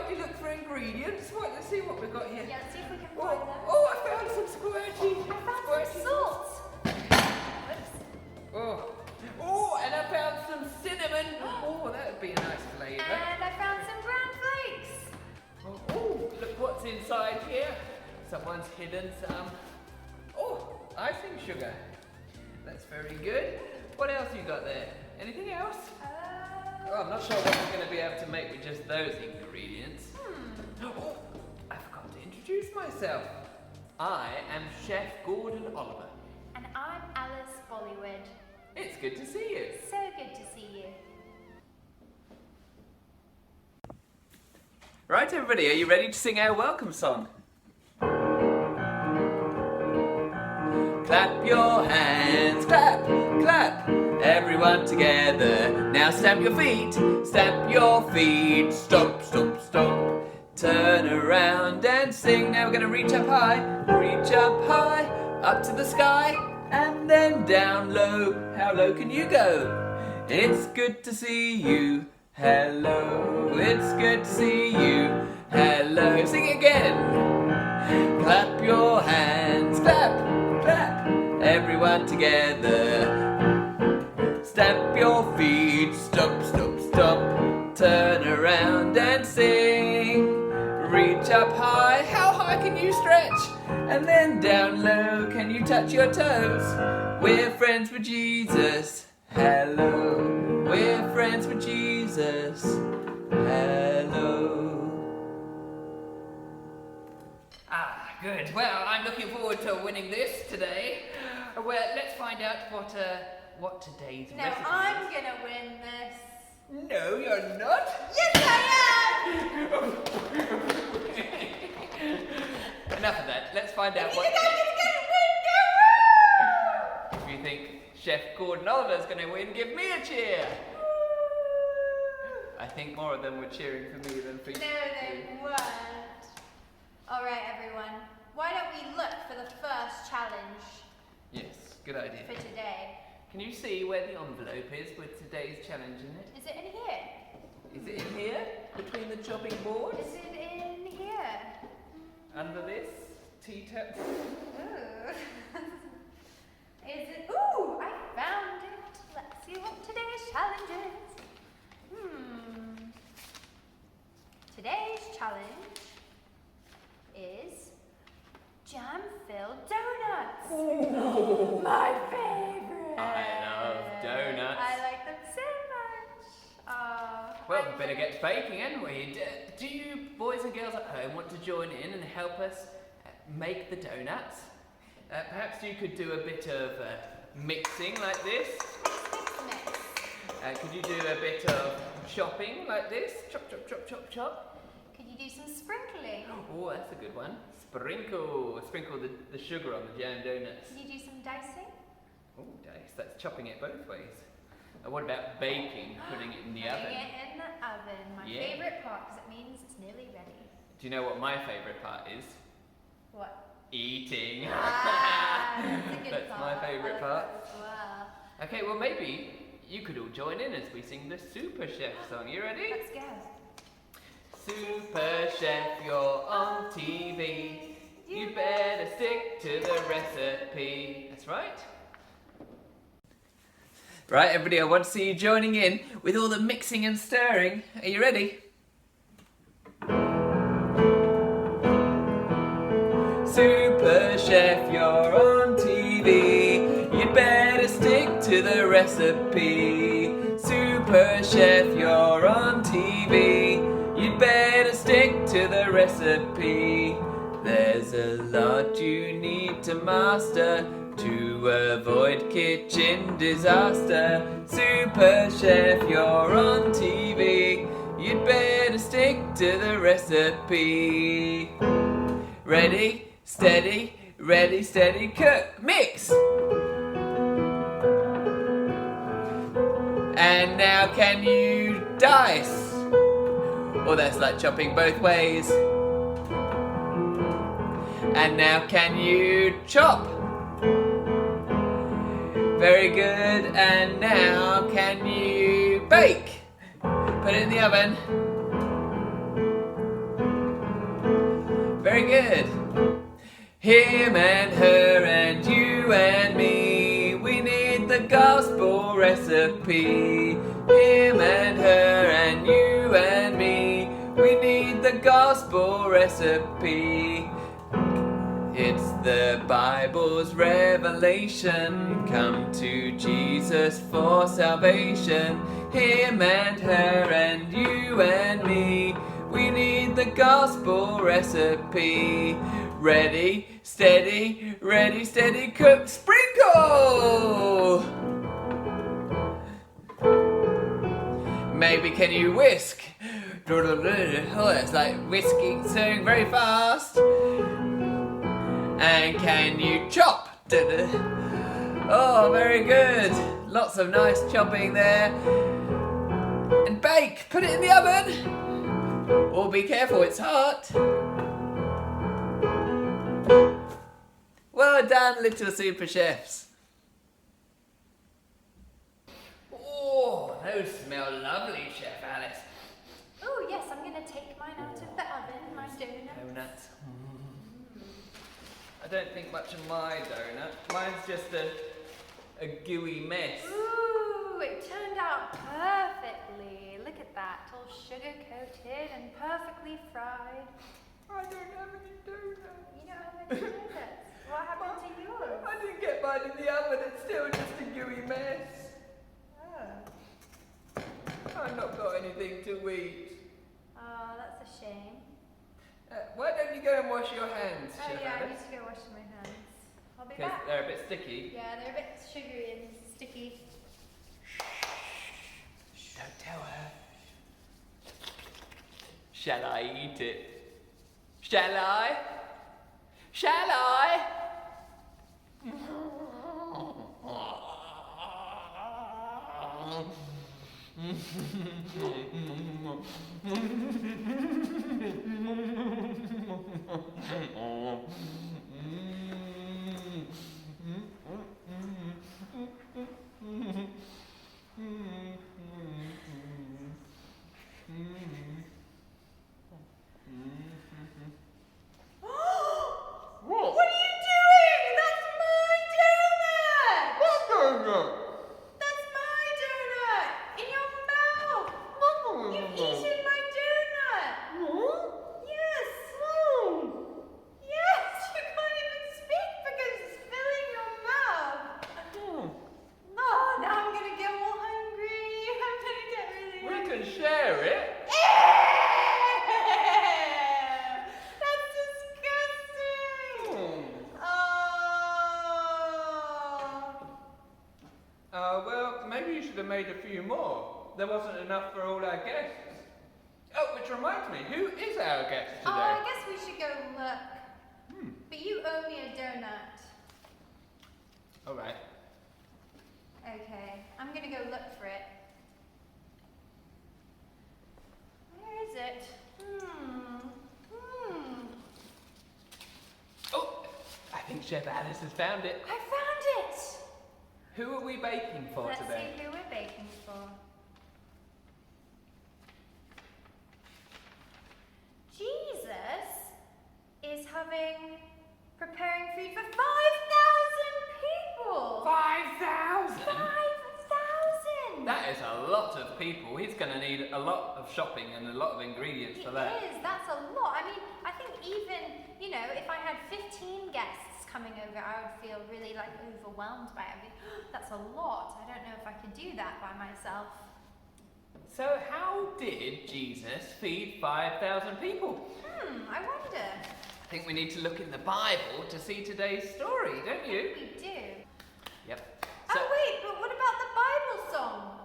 me look for ingredients. Right, let's see what we've got here. Yeah, let's see if we can find them. Oh, I found some squirty. I found some salt. Whoops. Oh, and I found some cinnamon. Oh, that would be a nice flavour. And I found some bran flakes. Oh, look what's inside here. Someone's hidden some. Oh, icing sugar. That's very good. What else you got there? Anything else? Oh, I'm not sure what we're going to be able to make with just those ingredients. Oh, I forgot to introduce myself. I am Chef Gordon Oliver. And I'm Alice Bollywood. It's good to see you. So good to see you. Right, everybody, are you ready to sing our welcome song? Clap your hands, clap, clap, everyone together. Now stamp your feet, stomp, stomp, stomp. Turn around and sing. Now we're going to reach up high, up to the sky, and then down low. How low can you go? It's good to see you. Hello, it's good to see you. Hello, sing it again. Clap your hands, clap, clap, everyone together. Stamp your feet, stomp, stomp, stomp. Turn around and sing. Reach up high, how high can you stretch? And then down low, can you touch your toes? We're friends with Jesus. Hello, we're friends with Jesus. Hello. Ah, good. Well, I'm looking forward to winning this today. Well, let's find out what today's No, recipe I'm is. gonna win this. No, you're not. Yes, I am! Enough of that. Let's find out You what. think I'm gonna win? If you think Chef Gordon Oliver's going to win, give me a cheer. I think more of them were cheering for me than for you. No, they weren't. All right, everyone. Why don't we look for the first challenge Yes, good idea. for today? Can you see where the envelope is with today's challenge in it? Is it in here? Is it in here? Between the chopping boards? Is it in here? Under this? Tea-tap? Ooh. Is it? Ooh, I found it. Let's see what today's challenge is. Today's challenge is jam-filled donuts. Ooh. My favorite. I love donuts. I like them so much. Well, we better get baking, haven't we? Do you boys and girls at home want to join in and help us make the donuts? Perhaps you could do a bit of mixing like this. Mix. Could you do a bit of chopping like this? Chop, chop, chop, chop, chop. Could you do some sprinkling? Oh, that's a good one. Sprinkle the sugar on the jam donuts. Could you do some dicing? Oh, dice. That's chopping it both ways. What about baking? Putting it in the oven? Putting it in the oven. My Yeah. favourite part because it means it's nearly ready. Do you know what my favourite part is? What? Eating. That's a good That's part. my favourite I like part. that as well. Okay, well maybe you could all join in as we sing the Super Chef song. You ready? Let's go. Super Chef, you're on TV. You better stick to the recipe. That's right. Right, everybody, I want to see you joining in with all the mixing and stirring. Are you ready? Super Chef, you're on TV. You'd better stick to the recipe. Super Chef, you're on TV. You'd better stick to the recipe. There's a lot you need to master to avoid kitchen disaster. Super Chef, you're on TV. You'd better stick to the recipe. Ready, steady, ready, steady, cook, mix. And now can you dice? Or that's like chopping both ways. And now can you chop? Very good. And now can you bake? Put it in the oven. Very good. Him and her and you and me, we need the gospel recipe. Him and her and you and me, we need the gospel recipe. It's the Bible's revelation. Come to Jesus for salvation. Him and her and you and me, we need the gospel recipe. Ready, steady, cook, sprinkle! Maybe can you whisk? Oh, it's like whisking, stirring very fast. And can you chop? Oh, very good. Lots of nice chopping there. And bake. Put it in the oven. Oh, be careful, it's hot. Well done, little super chefs. Oh, those smell lovely, Chef Alice. Oh yes, I'm gonna take mine out of the oven, my donut. Donuts. I don't think much of my donut. Mine's just a gooey mess. Ooh, it turned out perfectly. Look at that, all sugar coated and perfectly fried. I don't have any donuts. You don't have any donuts. What happened to yours? I didn't get mine in the oven. It's still just a gooey mess. Oh. I've not got anything to eat. Oh, that's a shame. Why don't you go and wash your hands, Oh Chef yeah, I Alice? need to go wash my hands. I'll be Because back. they're a bit sticky. Yeah, they're a bit sugary and sticky. Don't tell her. Shall I eat it? Shall I? Shall I? What are you doing? That's my donut! That's my donut! In your mouth! You've eaten my donut! Yes! Yes! You can't even speak because it's filling your mouth! Oh, now I'm gonna get all hungry. I'm gonna get really We hungry. can share it. That's disgusting! Oh. Well, maybe you should have made a few more. There wasn't enough for all our guests. Oh, which reminds me, who is our guest Oh, today? I guess we should go look. But you owe me a donut. All right. Okay, I'm gonna go look for it. Where is it? Oh, I think Chef Alice has found it. I found it! Who are we baking for Let's today? see who we're baking for. Jesus is preparing food for 5,000 people! 5,000! 5,000! That is a lot of people. He's going to need a lot of shopping and a lot of ingredients for that. It is, that's a lot. I mean, I think even, if I had 15 guests coming over, I would feel really overwhelmed by it. That's a lot. I don't know if I could do that by myself. So how did Jesus feed 5,000 people? I wonder. I think we need to look in the Bible to see today's story, don't you? We do. Yep. Oh wait, but what about the Bible song?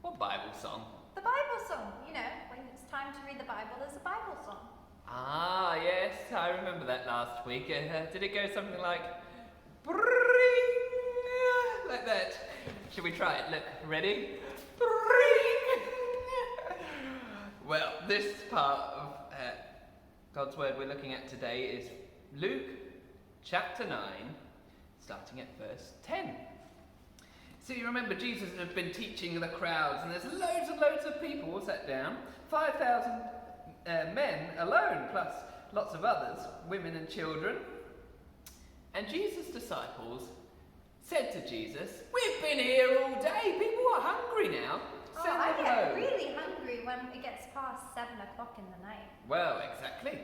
What Bible song? The Bible song. When it's time to read the Bible, there's a Bible song. Ah, yes, I remember that last week. Did it go something like... Bring, like that? Should we try it? Look, ready? Bring. Well, this part of God's Word we're looking at today is Luke chapter 9, starting at verse 10. So you remember Jesus had been teaching the crowds, and there's loads and loads of people sat down, 5,000 men alone, plus lots of others, women and children. And Jesus' disciples said to Jesus, "We've been here all day. People are hungry now. Send I them get home." really hungry when it gets past 7 o'clock in the night. Well, exactly.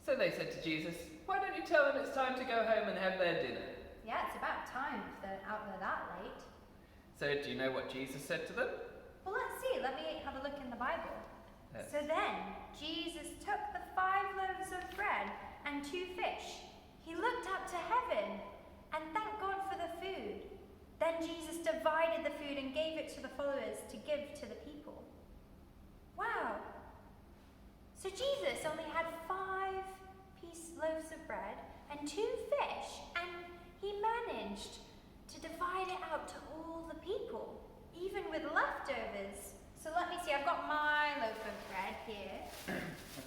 So they said to Jesus, "Why don't you tell them it's time to go home and have their dinner?" Yeah, it's about time if they're out there that late. So do you know what Jesus said to them? Well, let's see. Let me have a look in the Bible. Yes. So then, Jesus took the 5 loaves of bread and 2 fish. He looked up to heaven and thanked God for the food. Then Jesus divided the food and gave it to the followers to give to the people. Wow. So Jesus only had 5 loaves of bread and 2 fish, and he managed to divide it out to all the people, even with leftovers. So let me see, I've got my loaf of bread here.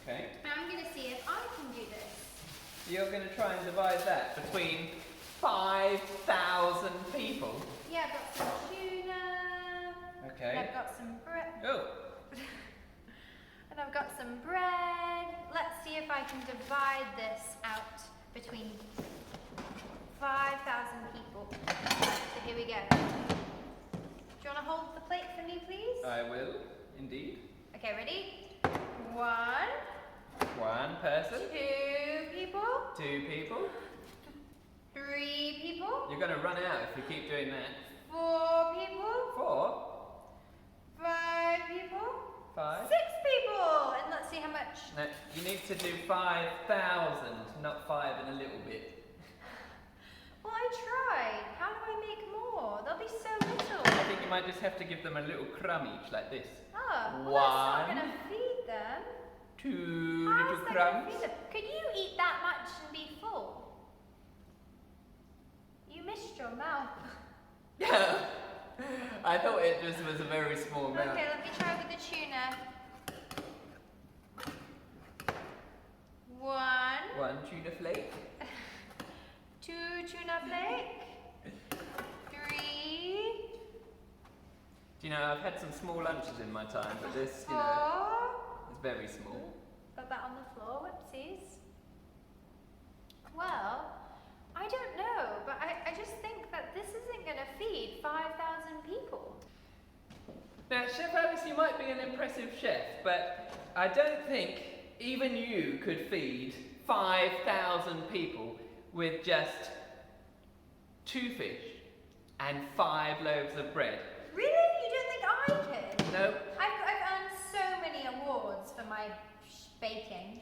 Okay. And I'm going to see if I can do this. You're going to try and divide that between 5,000 people. Yeah, I've got some tuna. Okay. And I've got some bread. Oh, And I've got some bread. Let's see if I can divide this out between 5,000 people. So here we go. Do you want to hold the plate for me, please? I will, indeed. Okay, ready? 1, One person, 2 people, 2 people. 3 people, You're going to run out if you keep doing that. 4 people, 4, 5 people, 5. 6 people. And let's see how much. No, you need to do 5,000, not 5 and a little bit. Well, I tried. How do I make more? There'll be so I little. think you might just have to give them a little crumb each, like this. Oh, well, that's not 1, going to feed them. 2 How's little that crumbs. gonna feed them? Could you eat that much and be full? You missed your mouth. Yeah. I thought it just was a very small amount. Okay, let me try with the tuna. 1, 1 tuna flake. 2 tuna flake. 3, Do you know, I've had some small lunches in my time, but this, 4. is very small. Got that on the floor, whoopsies. Well, I don't know, but I just think that this isn't going to feed 5,000 people. Now, Chef Alice, you might be an impressive chef, but I don't think even you could feed 5,000 people with just 2 fish and 5 loaves of bread. Really? You don't think I could? No, I've earned so many awards for my baking.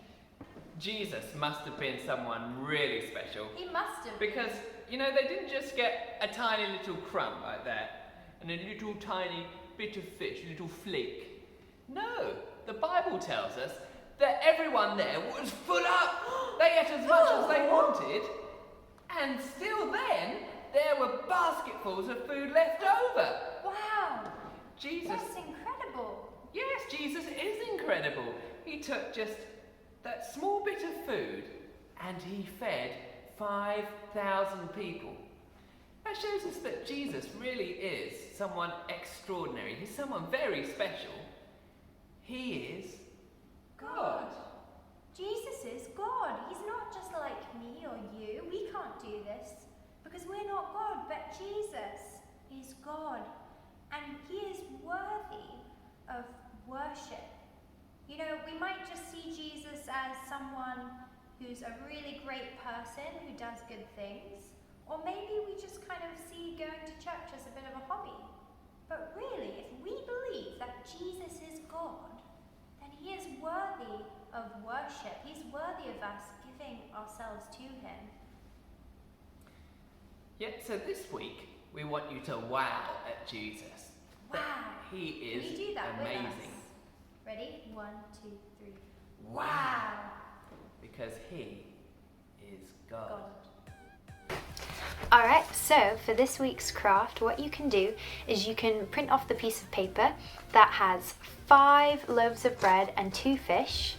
Jesus must have been someone really special. He must have. Because, they didn't just get a tiny little crumb like that, and a little tiny bit of fish, a little flake. No, the Bible tells us that everyone there was full up. They ate as much as they wanted, and still then, there were basketfuls of food left over. Wow. Jesus, That's incredible. yes, Jesus is incredible. He took just that small bit of food and he fed 5,000 people. That shows us that Jesus really is someone extraordinary. He's someone very special. He is God. Jesus is God. He's not just like me or you. We can't do this because we're not God, but Jesus is God. And he is worthy of worship. We might just see Jesus as someone who's a really great person who does good things. Or maybe we just kind of see going to church as a bit of a hobby. But really, if we believe that Jesus is God, then he is worthy of worship. He's worthy of us giving ourselves to him. So this week, we want you to wow at Jesus. Wow. He is Can we do that amazing. with us? Ready? 1, 2, 3. Wow. Because he is God. Alright, so for this week's craft, what you can do is you can print off the piece of paper that has 5 loaves of bread and 2 fish.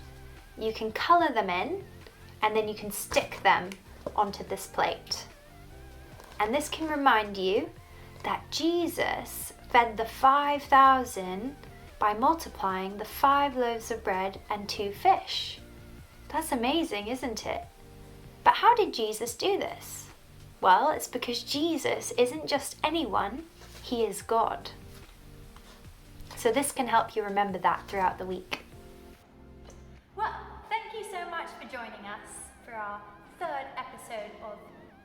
You can colour them in, and then you can stick them onto this plate. And this can remind you that Jesus fed the 5,000 by multiplying the 5 loaves of bread and 2 fish. That's amazing, isn't it? But how did Jesus do this? Well, it's because Jesus isn't just anyone, he is God. So this can help you remember that throughout the week. Well, thank you so much for joining us for our third episode of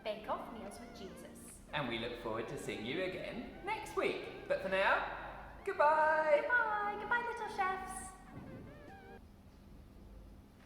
Bake Off Meals with Jesus. And we look forward to seeing you again next week. But for now, goodbye! Goodbye, goodbye little chefs.